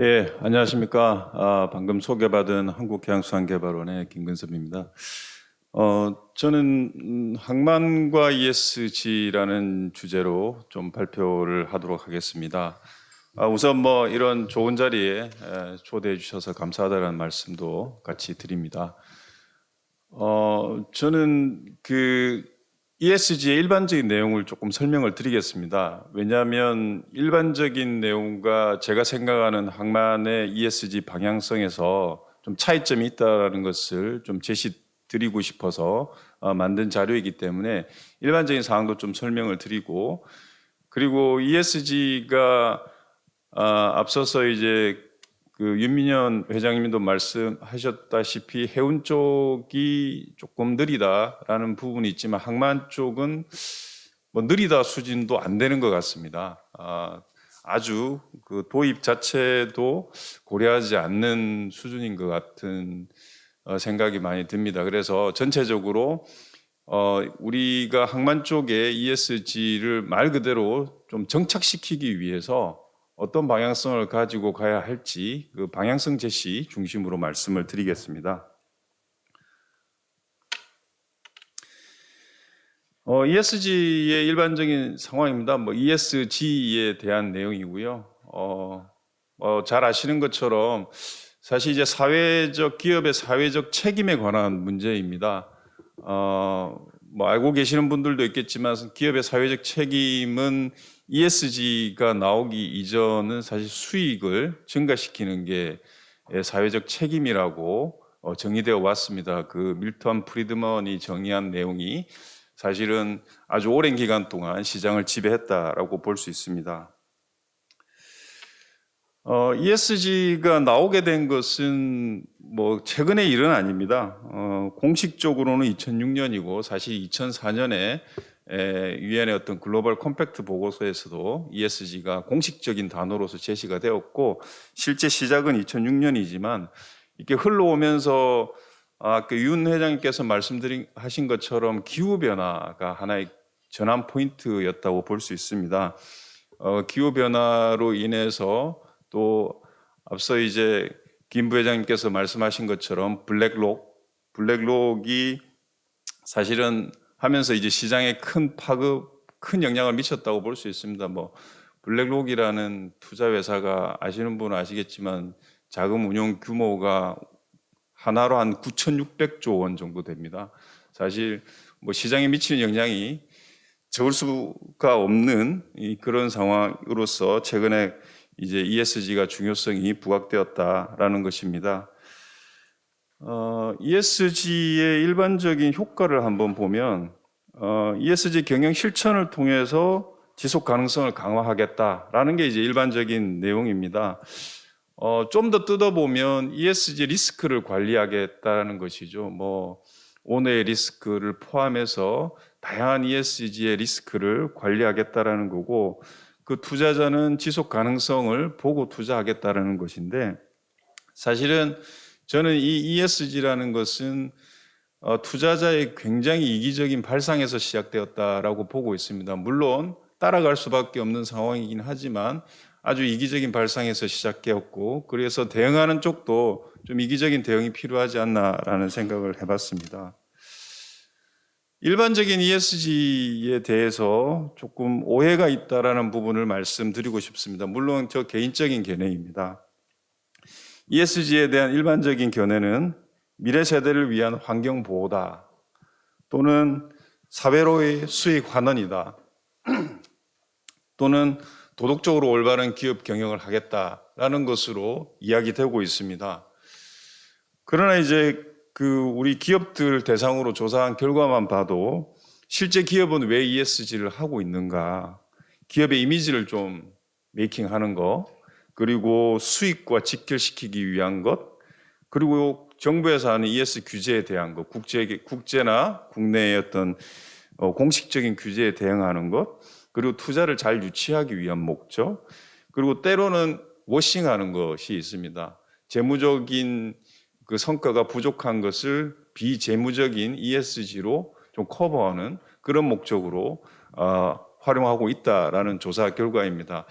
예, 안녕하십니까. 방금 소개받은 한국해양수산개발원의 김근섭입니다. 저는 항만과 ESG라는 주제로 좀 발표를 하도록 하겠습니다. 우선 이런 좋은 자리에 초대해 주셔서 감사하다는 말씀도 같이 드립니다. 저는 ESG의 일반적인 내용을 조금 설명을 드리겠습니다. 왜냐하면 일반적인 내용과 제가 생각하는 항만의 ESG 방향성에서 좀 차이점이 있다는 것을 좀 제시드리고 싶어서 만든 자료이기 때문에 일반적인 사항도 좀 설명을 드리고, 그리고 ESG가 앞서서 이제 윤민현 회장님도 말씀하셨다시피 해운 쪽이 조금 느리다라는 부분이 있지만 항만 쪽은 느리다 수준도 안 되는 것 같습니다. 아주 그 도입 자체도 고려하지 않는 수준인 것 같은 생각이 많이 듭니다. 그래서 전체적으로 우리가 항만 쪽에 ESG를 말 그대로 좀 정착시키기 위해서 어떤 방향성을 가지고 가야 할지 그 방향성 제시 중심으로 말씀을 드리겠습니다. ESG의 일반적인 상황입니다. ESG에 대한 내용이고요. 잘 아시는 것처럼 사실 이제 기업의 사회적 책임에 관한 문제입니다. 알고 계시는 분들도 있겠지만 기업의 사회적 책임은 ESG가 나오기 이전은 사실 수익을 증가시키는 게 사회적 책임이라고 정의되어 왔습니다. 그 밀턴 프리드먼이 정의한 내용이 사실은 아주 오랜 기간 동안 시장을 지배했다라고 볼 수 있습니다. ESG가 나오게 된 것은 최근의 일은 아닙니다. 공식적으로는 2006년이고 사실 2004년에 유엔의 어떤 글로벌 컴팩트 보고서에서도 ESG가 공식적인 단어로서 제시가 되었고 실제 시작은 2006년이지만 이렇게 흘러오면서 윤 회장님께서 말씀하신 것처럼 기후변화가 하나의 전환 포인트였다고 볼 수 있습니다. 기후변화로 인해서 또 앞서 이제 김 부회장님께서 말씀하신 것처럼 블랙록이 사실은 하면서 이제 시장에 큰 영향을 미쳤다고 볼 수 있습니다. 블랙록이라는 투자 회사가 아시는 분은 아시겠지만 자금 운용 규모가 하나로 한 9,600조 원 정도 됩니다. 사실 시장에 미치는 영향이 적을 수가 없는 그런 상황으로서 최근에 이제 ESG가 중요성이 부각되었다라는 것입니다. ESG의 일반적인 효과를 한번 보면 ESG 경영 실천을 통해서 지속 가능성을 강화하겠다라는 게 이제 일반적인 내용입니다. 좀 더 뜯어보면 ESG 리스크를 관리하겠다는 것이죠. 오너의 리스크를 포함해서 다양한 ESG의 리스크를 관리하겠다라는 거고, 그 투자자는 지속 가능성을 보고 투자하겠다라는 것인데, 사실은 저는 이 ESG라는 것은 투자자의 굉장히 이기적인 발상에서 시작되었다라고 보고 있습니다. 물론 따라갈 수밖에 없는 상황이긴 하지만 아주 이기적인 발상에서 시작되었고, 그래서 대응하는 쪽도 좀 이기적인 대응이 필요하지 않나라는 생각을 해봤습니다. 일반적인 ESG에 대해서 조금 오해가 있다라는 부분을 말씀드리고 싶습니다. 물론 저 개인적인 견해입니다. ESG에 대한 일반적인 견해는 미래 세대를 위한 환경 보호다, 또는 사회로의 수익 환원이다, 또는 도덕적으로 올바른 기업 경영을 하겠다라는 것으로 이야기되고 있습니다. 그러나 이제 우리 기업들 대상으로 조사한 결과만 봐도 실제 기업은 왜 ESG를 하고 있는가, 기업의 이미지를 좀 메이킹하는 것, 그리고 수익과 직결시키기 위한 것, 그리고 정부에서 하는 ESG 규제에 대한 것, 국제나 국내의 어떤 공식적인 규제에 대응하는 것, 그리고 투자를 잘 유치하기 위한 목적, 그리고 때로는 워싱하는 것이 있습니다. 재무적인 그 성과가 부족한 것을 비재무적인 ESG로 좀 커버하는 그런 목적으로 활용하고 있다라는 조사 결과입니다.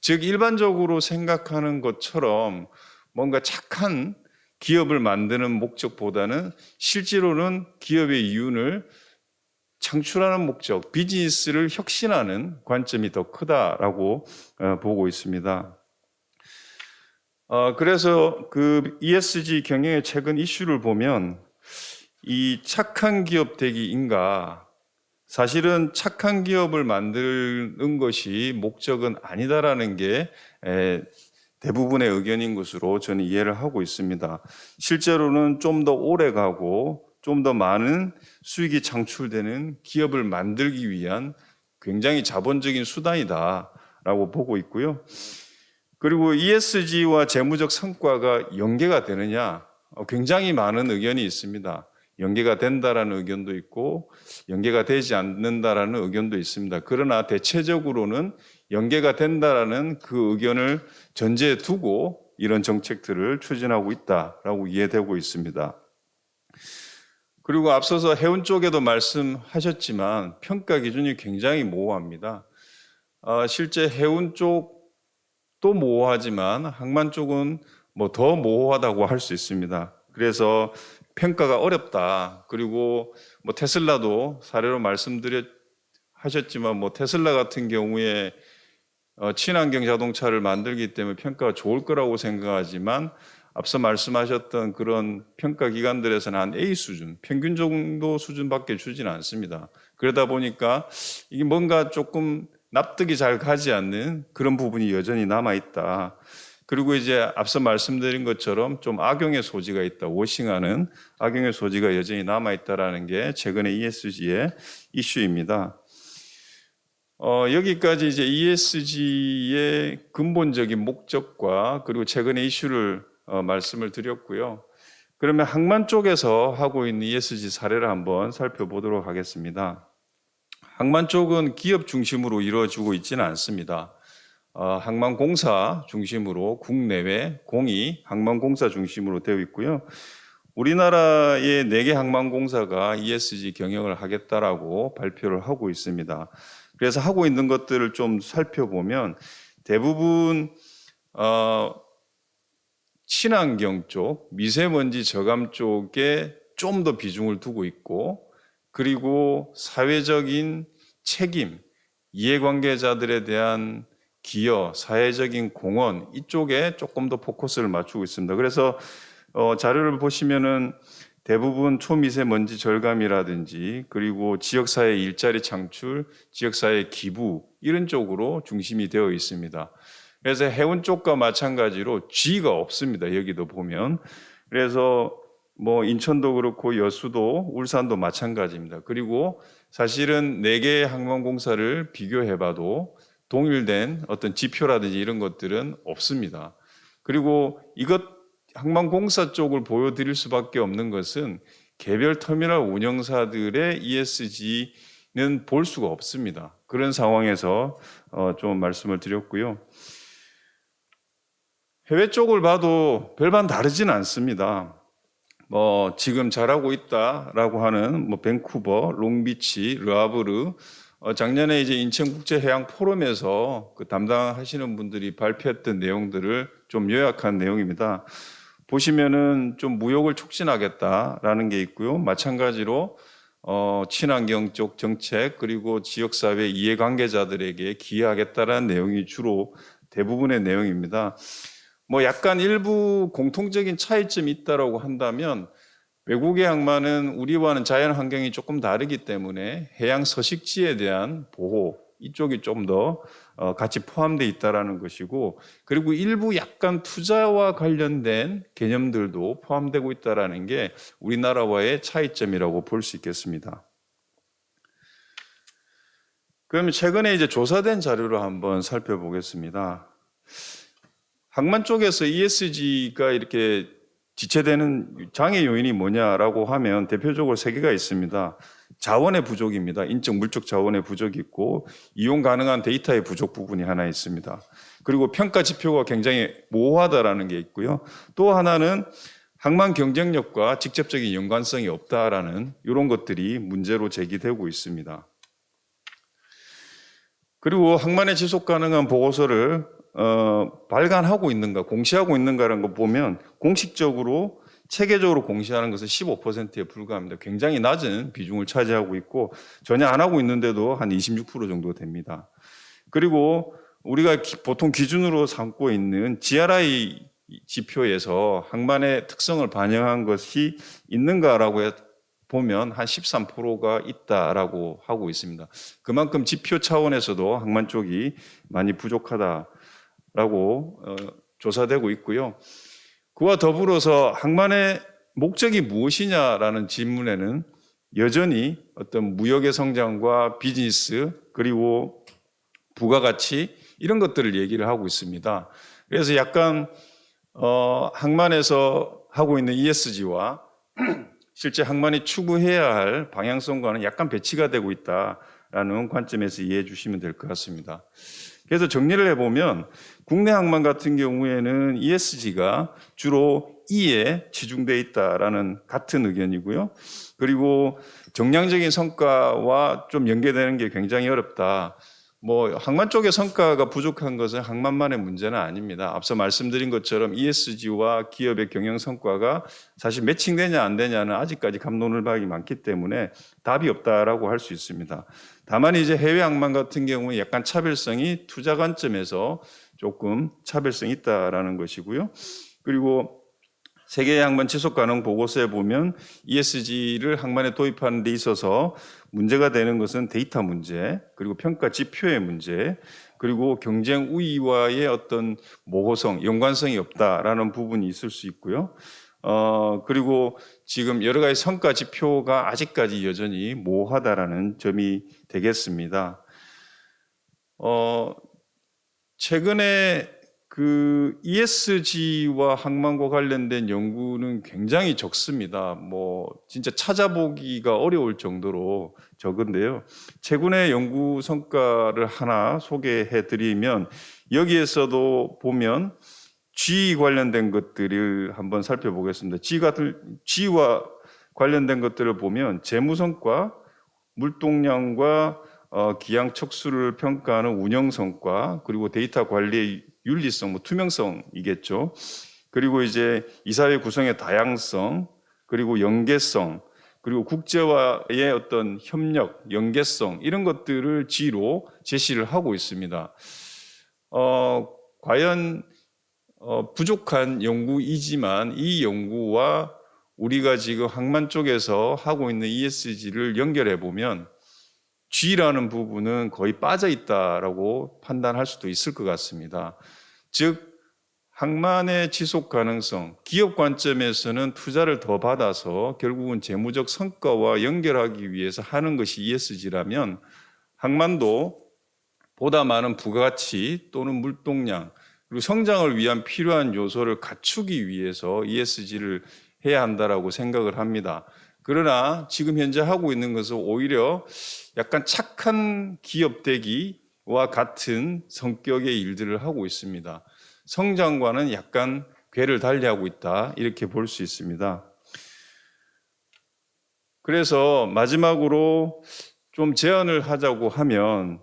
즉 일반적으로 생각하는 것처럼 뭔가 착한 기업을 만드는 목적보다는 실제로는 기업의 이윤을 창출하는 목적, 비즈니스를 혁신하는 관점이 더 크다라고 보고 있습니다. 그래서 그 ESG 경영의 최근 이슈를 보면 이 착한 기업 되기인가, 사실은 착한 기업을 만드는 것이 목적은 아니다라는 게 대부분의 의견인 것으로 저는 이해를 하고 있습니다. 실제로는 좀 더 오래 가고 좀 더 많은 수익이 창출되는 기업을 만들기 위한 굉장히 자본적인 수단이다라고 보고 있고요. 그리고 ESG와 재무적 성과가 연계가 되느냐, 굉장히 많은 의견이 있습니다. 연계가 된다라는 의견도 있고 연계가 되지 않는다라는 의견도 있습니다. 그러나 대체적으로는 연계가 된다라는 그 의견을 전제에 두고 이런 정책들을 추진하고 있다라고 이해되고 있습니다. 그리고 앞서서 해운 쪽에도 말씀하셨지만 평가 기준이 굉장히 모호합니다. 실제 해운 쪽도 모호하지만 항만 쪽은 뭐 더 모호하다고 할 수 있습니다. 그래서 평가가 어렵다. 그리고 뭐 테슬라도 사례로 하셨지만 뭐 테슬라 같은 경우에 친환경 자동차를 만들기 때문에 평가가 좋을 거라고 생각하지만 앞서 말씀하셨던 그런 평가 기관들에서는 한 A 수준, 평균 정도 수준밖에 주지는 않습니다. 그러다 보니까 이게 뭔가 조금 납득이 잘 가지 않는 그런 부분이 여전히 남아있다. 그리고 이제 앞서 말씀드린 것처럼 좀 악용의 소지가 있다. 워싱하는 악용의 소지가 여전히 남아있다라는 게 최근의 ESG의 이슈입니다. 여기까지 이제 ESG의 근본적인 목적과 그리고 최근의 이슈를 말씀을 드렸고요. 그러면 항만 쪽에서 하고 있는 ESG 사례를 한번 살펴보도록 하겠습니다. 항만 쪽은 기업 중심으로 이루어지고 있지는 않습니다. 항만공사 중심으로 국내외 공의 항만공사 중심으로 되어 있고요. 우리나라의 4개 항만공사가 ESG 경영을 하겠다라고 발표를 하고 있습니다. 그래서 하고 있는 것들을 좀 살펴보면 대부분 친환경 쪽, 미세먼지 저감 쪽에 좀 더 비중을 두고 있고, 그리고 사회적인 책임, 이해관계자들에 대한 기여, 사회적인 공헌 이쪽에 조금 더 포커스를 맞추고 있습니다. 그래서 자료를 보시면은 대부분 초미세먼지 절감이라든지 그리고 지역사회 일자리 창출, 지역사회 기부 이런 쪽으로 중심이 되어 있습니다. 그래서 해운 쪽과 마찬가지로 G가 없습니다. 여기도 보면. 그래서 뭐 인천도 그렇고 여수도 울산도 마찬가지입니다. 그리고 사실은 4개의 항만공사를 비교해봐도 동일된 어떤 지표라든지 이런 것들은 없습니다. 그리고 항만공사 쪽을 보여드릴 수밖에 없는 것은 개별 터미널 운영사들의 ESG는 볼 수가 없습니다. 그런 상황에서 좀 말씀을 드렸고요. 해외 쪽을 봐도 별반 다르진 않습니다. 지금 잘하고 있다라고 하는 밴쿠버, 롱비치, 르아브르, 작년에 이제 인천국제해양 포럼에서 그 담당하시는 분들이 발표했던 내용들을 좀 요약한 내용입니다. 보시면은 좀 무역을 촉진하겠다라는 게 있고요. 마찬가지로 친환경 쪽 정책 그리고 지역사회 이해관계자들에게 기여하겠다라는 내용이 주로 대부분의 내용입니다. 약간 일부 공통적인 차이점이 있다라고 한다면 외국의 항만은 우리와는 자연 환경이 조금 다르기 때문에 해양 서식지에 대한 보호 이쪽이 좀 더 같이 포함되어 있다라는 것이고, 그리고 일부 약간 투자와 관련된 개념들도 포함되고 있다라는 게 우리나라와의 차이점이라고 볼 수 있겠습니다. 그러면 최근에 이제 조사된 자료를 한번 살펴보겠습니다. 항만 쪽에서 ESG가 이렇게 지체되는 장애 요인이 뭐냐라고 하면 대표적으로 3개가 있습니다. 자원의 부족입니다. 인적 물적 자원의 부족이 있고 이용 가능한 데이터의 부족 부분이 하나 있습니다. 그리고 평가 지표가 굉장히 모호하다라는 게 있고요. 또 하나는 항만 경쟁력과 직접적인 연관성이 없다라는 이런 것들이 문제로 제기되고 있습니다. 그리고 항만의 지속 가능한 보고서를 발간하고 있는가, 공시하고 있는가라는 거 보면 공식적으로 체계적으로 공시하는 것은 15%에 불과합니다. 굉장히 낮은 비중을 차지하고 있고 전혀 안 하고 있는데도 한 26% 정도 됩니다. 그리고 우리가 보통 기준으로 삼고 있는 GRI 지표에서 항만의 특성을 반영한 것이 있는가라고 보면 한 13%가 있다라고 하고 있습니다. 그만큼 지표 차원에서도 항만 쪽이 많이 부족하다라고 조사되고 있고요. 그와 더불어서 항만의 목적이 무엇이냐라는 질문에는 여전히 어떤 무역의 성장과 비즈니스 그리고 부가가치 이런 것들을 얘기를 하고 있습니다. 그래서 약간 항만에서 하고 있는 ESG와 실제 항만이 추구해야 할 방향성과는 약간 배치가 되고 있다라는 관점에서 이해해 주시면 될 것 같습니다. 그래서 정리를 해보면 국내 항만 같은 경우에는 ESG가 주로 E에 치중되어 있다라는 같은 의견이고요. 그리고 정량적인 성과와 좀 연계되는 게 굉장히 어렵다. 항만 쪽의 성과가 부족한 것은 항만만의 문제는 아닙니다. 앞서 말씀드린 것처럼 ESG와 기업의 경영 성과가 사실 매칭되냐 안 되냐는 아직까지 갑론을박이 많기 때문에 답이 없다라고 할 수 있습니다. 다만 이제 해외 항만 같은 경우는 약간 차별성이 투자 관점에서 조금 차별성이 있다라는 것이고요. 그리고 세계 항만 지속 가능 보고서에 보면 ESG를 항만에 도입하는 데 있어서 문제가 되는 것은 데이터 문제, 그리고 평가 지표의 문제, 그리고 경쟁 우위와의 어떤 모호성, 연관성이 없다라는 부분이 있을 수 있고요. 그리고 지금 여러 가지 성과 지표가 아직까지 여전히 모호하다라는 점이 되겠습니다. 최근에 그 ESG와 항만과 관련된 연구는 굉장히 적습니다. 진짜 찾아보기가 어려울 정도로 적은데요. 최근의 연구 성과를 하나 소개해 드리면 여기에서도 보면 G 관련된 것들을 한번 살펴보겠습니다. G와 관련된 것들을 보면 재무성과, 물동량과 기양 척수를 평가하는 운영성과, 그리고 데이터 관리의 윤리성, 투명성이겠죠. 그리고 이제 이사회 구성의 다양성, 그리고 연계성, 그리고 국제와의 어떤 협력, 연계성 이런 것들을 G로 제시를 하고 있습니다. 과연 부족한 연구이지만 이 연구와 우리가 지금 항만 쪽에서 하고 있는 ESG를 연결해 보면 G라는 부분은 거의 빠져 있다라고 판단할 수도 있을 것 같습니다. 즉 항만의 지속 가능성, 기업 관점에서는 투자를 더 받아서 결국은 재무적 성과와 연결하기 위해서 하는 것이 ESG라면 항만도 보다 많은 부가가치 또는 물동량 그리고 성장을 위한 필요한 요소를 갖추기 위해서 ESG를 해야 한다라고 생각을 합니다. 그러나 지금 현재 하고 있는 것은 오히려 약간 착한 기업 되기와 같은 성격의 일들을 하고 있습니다. 성장과는 약간 궤를 달리하고 있다 이렇게 볼 수 있습니다. 그래서 마지막으로 좀 제안을 하자고 하면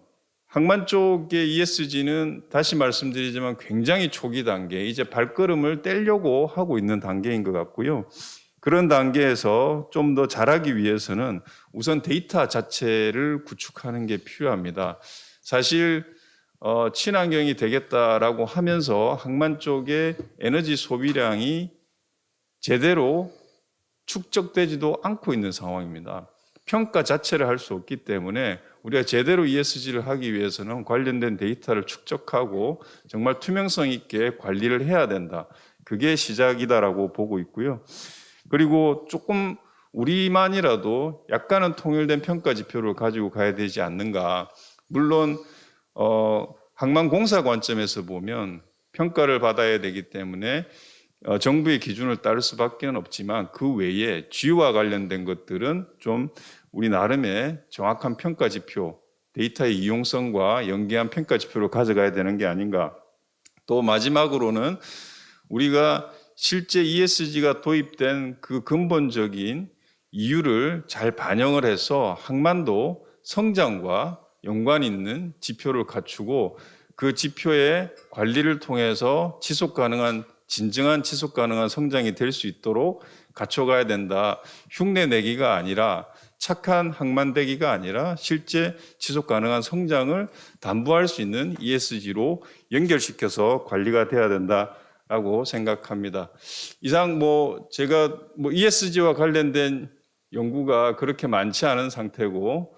항만 쪽의 ESG는 다시 말씀드리지만 굉장히 초기 단계, 이제 발걸음을 떼려고 하고 있는 단계인 것 같고요. 그런 단계에서 좀 더 잘하기 위해서는 우선 데이터 자체를 구축하는 게 필요합니다. 사실 친환경이 되겠다라고 하면서 항만 쪽의 에너지 소비량이 제대로 축적되지도 않고 있는 상황입니다. 평가 자체를 할 수 없기 때문에 우리가 제대로 ESG를 하기 위해서는 관련된 데이터를 축적하고 정말 투명성 있게 관리를 해야 된다. 그게 시작이다라고 보고 있고요. 그리고 조금 우리만이라도 약간은 통일된 평가 지표를 가지고 가야 되지 않는가. 물론 항만공사 관점에서 보면 평가를 받아야 되기 때문에 정부의 기준을 따를 수밖에 없지만 그 외에 G와 관련된 것들은 좀 우리 나름의 정확한 평가 지표, 데이터의 이용성과 연계한 평가 지표를 가져가야 되는 게 아닌가. 또 마지막으로는 우리가 실제 ESG가 도입된 그 근본적인 이유를 잘 반영을 해서 항만도 성장과 연관 있는 지표를 갖추고 그 지표의 관리를 통해서 지속 가능한 진정한 지속 가능한 성장이 될 수 있도록 갖춰가야 된다. 흉내 내기가 아니라 착한 항만대기가 아니라 실제 지속 가능한 성장을 담보할 수 있는 ESG로 연결시켜서 관리가 돼야 된다라고 생각합니다. 이상 제가 ESG와 관련된 연구가 그렇게 많지 않은 상태고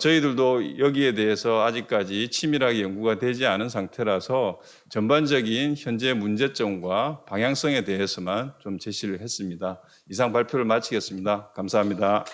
저희들도 여기에 대해서 아직까지 치밀하게 연구가 되지 않은 상태라서 전반적인 현재 문제점과 방향성에 대해서만 좀 제시를 했습니다. 이상 발표를 마치겠습니다. 감사합니다.